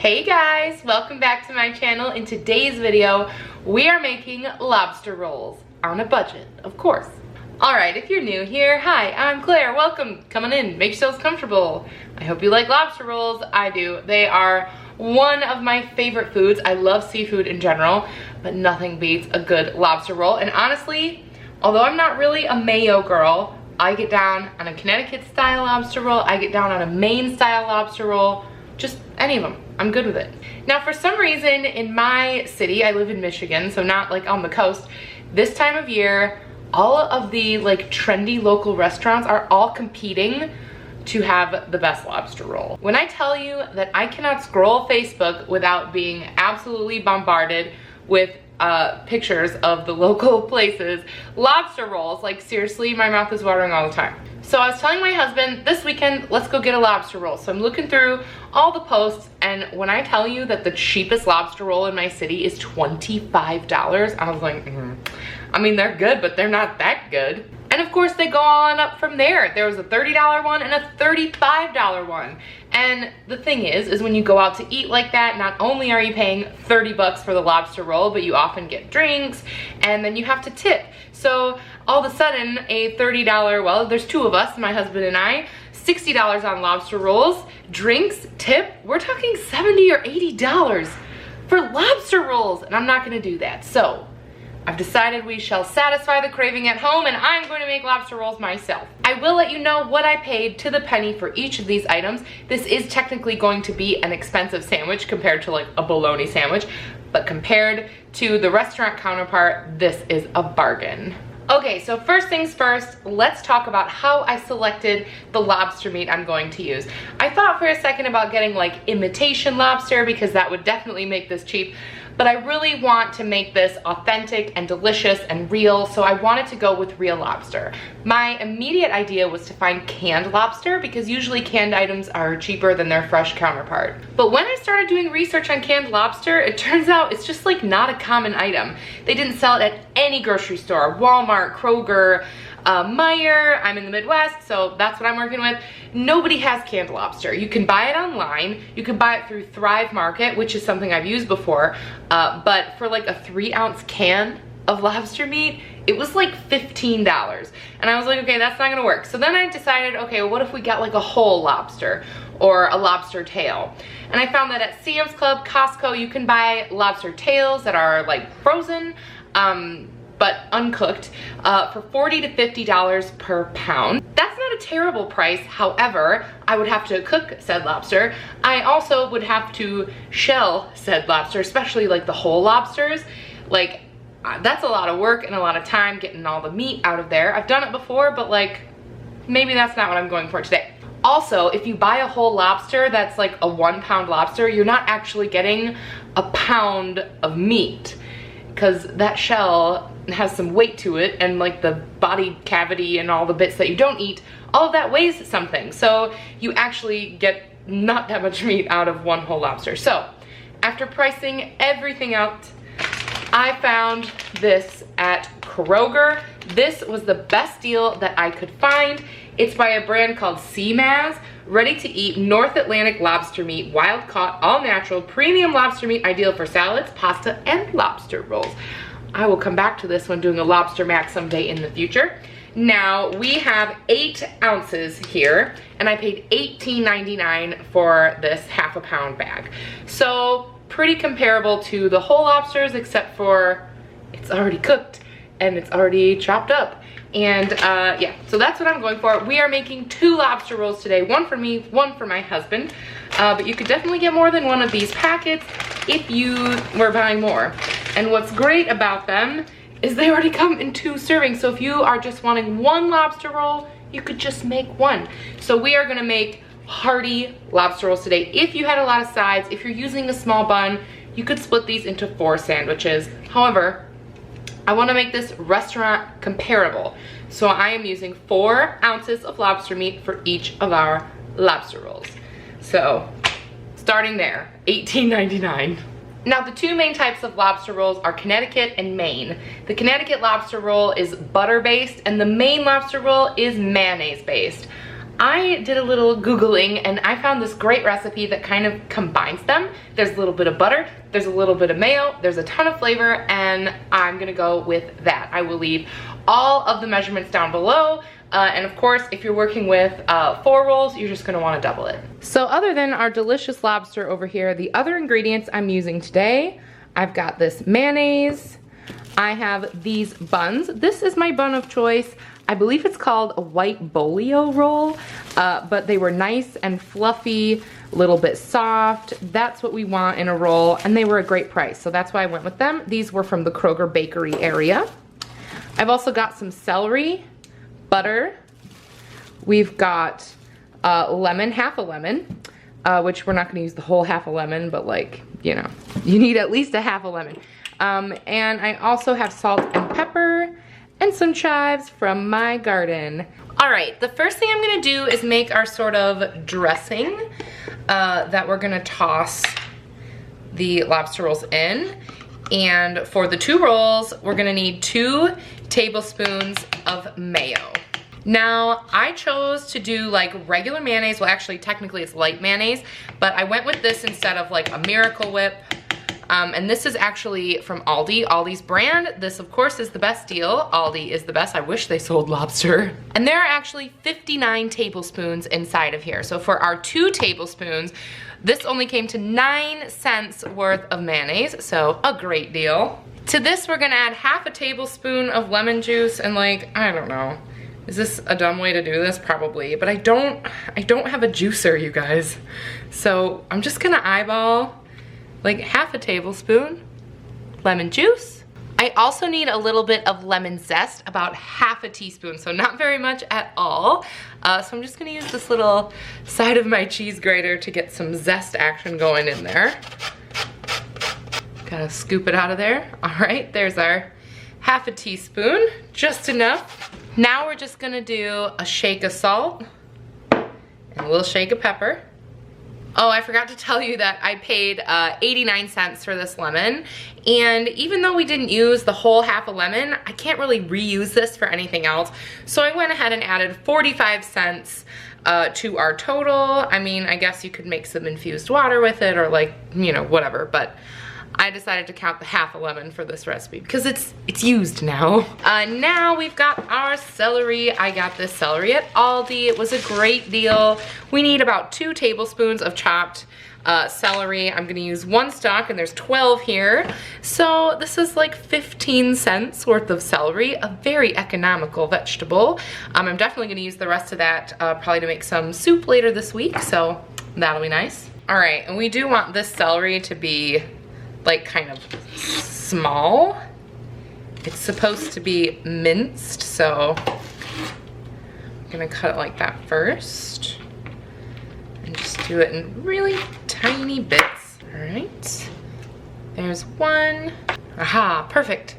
Hey guys, welcome back to my channel. In today's video, we are making lobster rolls on a budget, of course. Alright, if you're new here, hi, I'm Claire. Welcome, come on in, make yourselves comfortable. I hope you like lobster rolls. I do. They are one of my favorite foods. I love seafood in general, but nothing beats a good lobster roll. And honestly, although I'm not really a mayo girl, I get down on a Connecticut style lobster roll, I get down on a Maine style lobster roll, just any of them. I'm good with it. Now, for some reason in my city, I live in Michigan, so not like on the coast, this time of year, all of the like trendy local restaurants are all competing to have the best lobster roll. When I tell you that I cannot scroll Facebook without being absolutely bombarded with pictures of the local places, lobster rolls, like seriously, my mouth is watering all the time. So I was telling my husband this weekend, let's go get a lobster roll. So I'm looking through all the posts, and when I tell you that the cheapest lobster roll in my city is $25, I was like, I mean, they're good, but they're not that good. And of course they go on up from there. There was a $30 one and a $35 one. And the thing is when you go out to eat like that, not only are you paying 30 bucks for the lobster roll, but you often get drinks and then you have to tip. So all of a sudden a $30, well, there's two of us, my husband and I, $60 on lobster rolls, drinks, tip, we're talking $70 or $80 for lobster rolls, and I'm not gonna do that. So I've decided we shall satisfy the craving at home, and I'm going to make lobster rolls myself. I will let you know what I paid to the penny for each of these items. This is technically going to be an expensive sandwich compared to like a bologna sandwich, but compared to the restaurant counterpart, this is a bargain. Okay, so first things first, let's talk about how I selected the lobster meat I'm going to use. I thought for a second about getting like imitation lobster because that would definitely make this cheap, but I really want to make this authentic and delicious and real, so I wanted to go with real lobster. My immediate idea was to find canned lobster because usually canned items are cheaper than their fresh counterpart. But when I started doing research on canned lobster, it turns out it's just like not a common item. They didn't sell it at any grocery store, Walmart, Kroger, Meijer. I'm in the Midwest, so that's what I'm working with. Nobody has canned lobster. You can buy it online. You can buy it through Thrive Market, which is something I've used before. But for like a 3-ounce can of lobster meat, it was like $15. And I was like, okay, that's not gonna work. So then I decided, okay, well, what if we got like a whole lobster or a lobster tail? And I found that at Sam's Club, Costco, you can buy lobster tails that are like frozen, but uncooked, for $40 to $50 per pound. That's not a terrible price. However, I would have to cook said lobster. I also would have to shell said lobster, especially like the whole lobsters. Like, that's a lot of work and a lot of time getting all the meat out of there. I've done it before, but like, maybe that's not what I'm going for today. Also, if you buy a whole lobster that's like a 1-pound lobster, you're not actually getting a pound of meat, because that shell has some weight to it, and like the body cavity and all the bits that you don't eat, all of that weighs something. So you actually get not that much meat out of one whole lobster. So after pricing everything out, I found this at Kroger. This was the best deal that I could find. It's by a brand called Mmmm, ready to eat North Atlantic lobster meat, wild caught, all natural, premium lobster meat, ideal for salads, pasta, and lobster rolls. I will come back to this when doing a lobster mac someday in the future. Now, we have 8 ounces here, and I paid $18.99 for this half-a-pound bag. So pretty comparable to the whole lobsters, except for it's already cooked and it's already chopped up. And yeah, so that's what I'm going for. We are making 2 lobster rolls today, one for me, one for my husband. But you could definitely get more than one of these packets if you were buying more. And what's great about them is they already come in 2 servings. So if you are just wanting one lobster roll, you could just make one. So we are gonna make hearty lobster rolls today. If you had a lot of sides, if you're using a small bun, you could split these into 4 sandwiches. However, I want to make this restaurant comparable. So I am using 4 ounces of lobster meat for each of our lobster rolls. So starting there, $18.99. Now, the 2 main types of lobster rolls are Connecticut and Maine. The Connecticut lobster roll is butter based and the Maine lobster roll is mayonnaise based. I did a little Googling and I found this great recipe that kind of combines them. There's a little bit of butter, there's a little bit of mayo, there's a ton of flavor, and I'm gonna go with that. I will leave all of the measurements down below. And of course, if you're working with 4 rolls, you're just gonna wanna double it. So other than our delicious lobster over here, the other ingredients I'm using today, I've got this mayonnaise, I have these buns. This is my bun of choice. I believe it's called a white bolio roll, but they were nice and fluffy, a little bit soft. That's what we want in a roll, and they were a great price, so that's why I went with them. These were from the Kroger bakery area. I've also got some celery, butter. We've got lemon, half a lemon, which we're not gonna use the whole half a lemon, but like, you know, you need at least a half a lemon. And I also have salt and pepper and some chives from my garden. All right, the first thing I'm gonna do is make our sort of dressing that we're gonna toss the lobster rolls in. And for the 2 rolls, we're gonna need 2 tablespoons of mayo. Now, I chose to do like regular mayonnaise. Well, actually, technically it's light mayonnaise, but I went with this instead of like a Miracle Whip. And this is actually from Aldi, Aldi's brand. This, of course, is the best deal. Aldi is the best. I wish they sold lobster. And there are actually 59 tablespoons inside of here. So for our 2 tablespoons, this only came to 9 cents worth of mayonnaise, so a great deal. To this, we're gonna add half a tablespoon of lemon juice, and like, I don't know. Is this a dumb way to do this? Probably, but I don't have a juicer, you guys. So I'm just gonna eyeball like half a tablespoon lemon juice. I also need a little bit of lemon zest, about half a teaspoon, so not very much at all. So I'm just gonna use this little side of my cheese grater to get some zest action going in there. Gotta scoop it out of there. All right, there's our half a teaspoon, just enough. Now we're just gonna do a shake of salt and a little shake of pepper. Oh, I forgot to tell you that I paid 89 cents for this lemon, and even though we didn't use the whole half a lemon, I can't really reuse this for anything else, so I went ahead and added 45 cents to our total. I mean, I guess you could make some infused water with it or like, you know, whatever, but I decided to count the half a lemon for this recipe because it's used now. Now we've got our celery. I got this celery at Aldi. It was a great deal. We need about 2 tablespoons of chopped celery. I'm gonna use 1 stalk and there's 12 here. So this is like 15 cents worth of celery, a very economical vegetable. I'm definitely gonna use the rest of that probably to make some soup later this week, so that'll be nice. All right, and we do want this celery to be like kind of small. It's supposed to be minced, so I'm gonna cut it like that first and just do it in really tiny bits. All right, there's 1. Aha, perfect.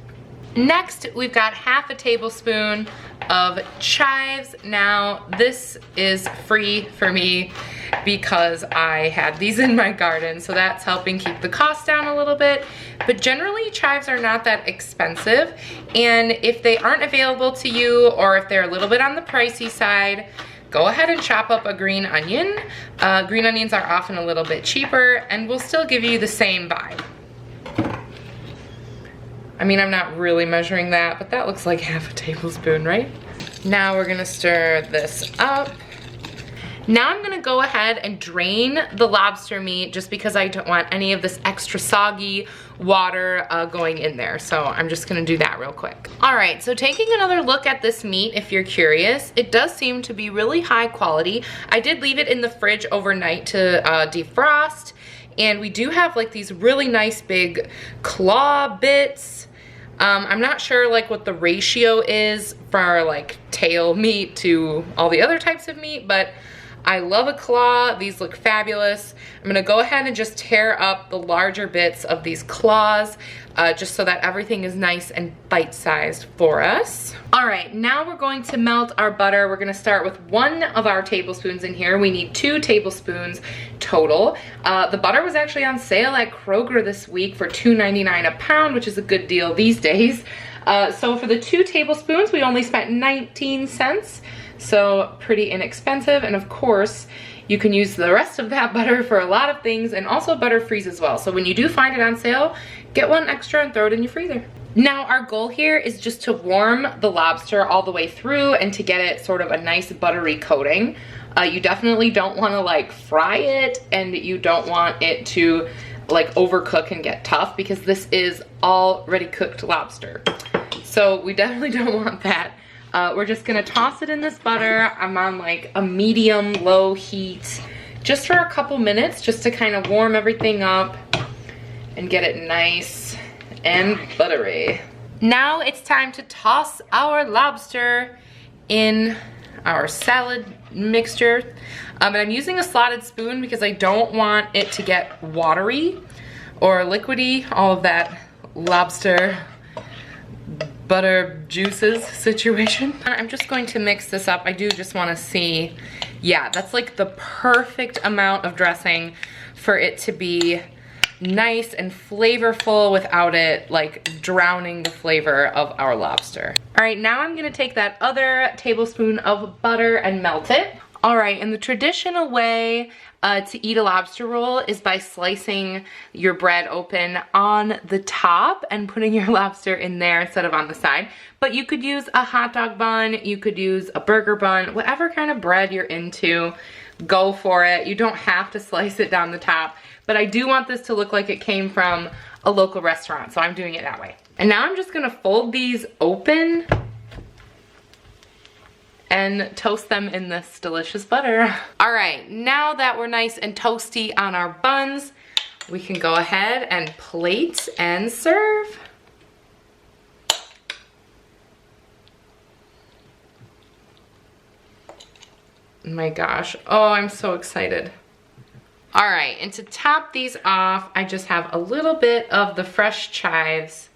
Next, we've got half a tablespoon of chives. Now, this is free for me because I had these in my garden, so that's helping keep the cost down a little bit. But generally, chives are not that expensive, and if they aren't available to you or if they're a little bit on the pricey side, go ahead and chop up a green onion. Green onions are often a little bit cheaper and will still give you the same vibe. I mean, I'm not really measuring that, but that looks like half a tablespoon, right? Now we're gonna stir this up. Now I'm gonna go ahead and drain the lobster meat just because I don't want any of this extra soggy water going in there. So I'm just gonna do that real quick. All right, so taking another look at this meat, if you're curious, it does seem to be really high quality. I did leave it in the fridge overnight to defrost, and we do have like these really nice big claw bits. I'm not sure like what the ratio is for like tail meat to all the other types of meat, but I love a claw. These look fabulous. I'm gonna go ahead and just tear up the larger bits of these claws just so that everything is nice and bite-sized for us. All right, now we're going to melt our butter. We're gonna start with 1 of our tablespoons in here. We need 2 tablespoons total. The butter was actually on sale at Kroger this week for $2.99 a pound, which is a good deal these days. So for the 2 tablespoons, we only spent 19 cents. So pretty inexpensive, and of course, you can use the rest of that butter for a lot of things, and also butter freeze as well. So when you do find it on sale, get one extra and throw it in your freezer. Now our goal here is just to warm the lobster all the way through and to get it sort of a nice buttery coating. You definitely don't want to like fry it, and you don't want it to like overcook and get tough, because this is already cooked lobster. So we definitely don't want that. We're just gonna toss it in this butter. I'm on like a medium low heat just for a couple minutes, just to kind of warm everything up and get it nice and buttery. Now it's time to toss our lobster in our salad mixture. And I'm using a slotted spoon because I don't want it to get watery or liquidy, all of that lobster butter juices situation. I'm just going to mix this up. I do just want to see, yeah, that's like the perfect amount of dressing for it to be nice and flavorful without it like drowning the flavor of our lobster. All right, now I'm gonna take that other tablespoon of butter and melt it. All right, and the traditional way to eat a lobster roll is by slicing your bread open on the top and putting your lobster in there instead of on the side. But you could use a hot dog bun, you could use a burger bun, whatever kind of bread you're into, go for it. You don't have to slice it down the top, but I do want this to look like it came from a local restaurant, so I'm doing it that way. And now I'm just gonna fold these open and toast them in this delicious butter. All right, now that we're nice and toasty on our buns, we can go ahead and plate and serve. Oh my gosh, oh, I'm so excited. All right, and to top these off, I just have a little bit of the fresh chives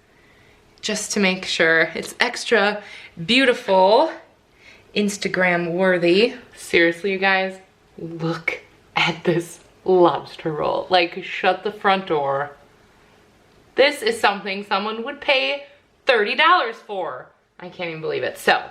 just to make sure it's extra beautiful, Instagram worthy. Seriously, you guys, look at this lobster roll. Like, shut the front door. This is something someone would pay $30 for. I can't even believe it. So,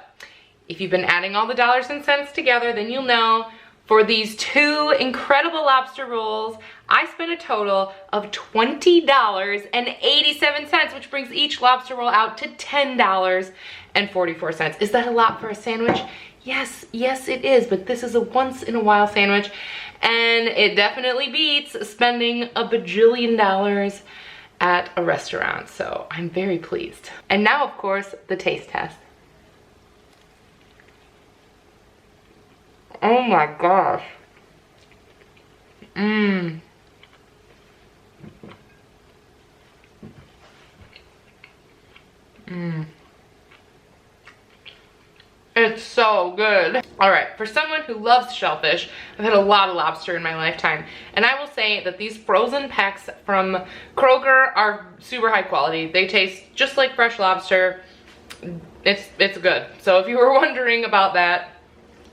if you've been adding all the dollars and cents together, then you'll know for these two incredible lobster rolls, I spent a total of $20.87, which brings each lobster roll out to $10.44. Is that a lot for a sandwich? Yes, yes it is, but this is a once in a while sandwich, and it definitely beats spending a bajillion dollars at a restaurant, so I'm very pleased. And now, of course, the taste test. Oh my gosh. Mmm. Mmm. It's so good. All right, for someone who loves shellfish, I've had a lot of lobster in my lifetime, and I will say that these frozen packs from Kroger are super high quality. They taste just like fresh lobster. It's good. So if you were wondering about that,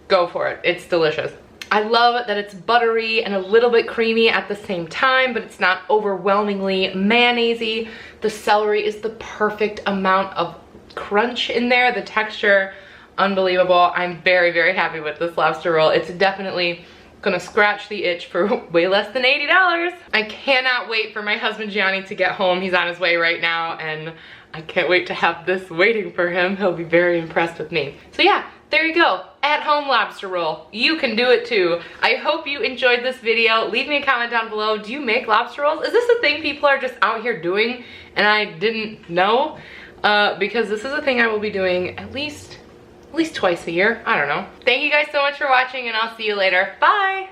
go for it. It's delicious. I love that it's buttery and a little bit creamy at the same time, but it's not overwhelmingly mayonnaisey. The celery is the perfect amount of crunch in there. The texture, unbelievable. I'm very, very happy with this lobster roll. It's definitely gonna scratch the itch for way less than $80. I cannot wait for my husband Gianni to get home. He's on his way right now, and I can't wait to have this waiting for him. He'll be very impressed with me. So yeah, there you go. At home lobster roll. You can do it too. I hope you enjoyed this video. Leave me a comment down below. Do you make lobster rolls? Is this a thing people are just out here doing and I didn't know? Because this is a thing I will be doing at least twice a year. I don't know. Thank you guys so much for watching, and I'll see you later. Bye!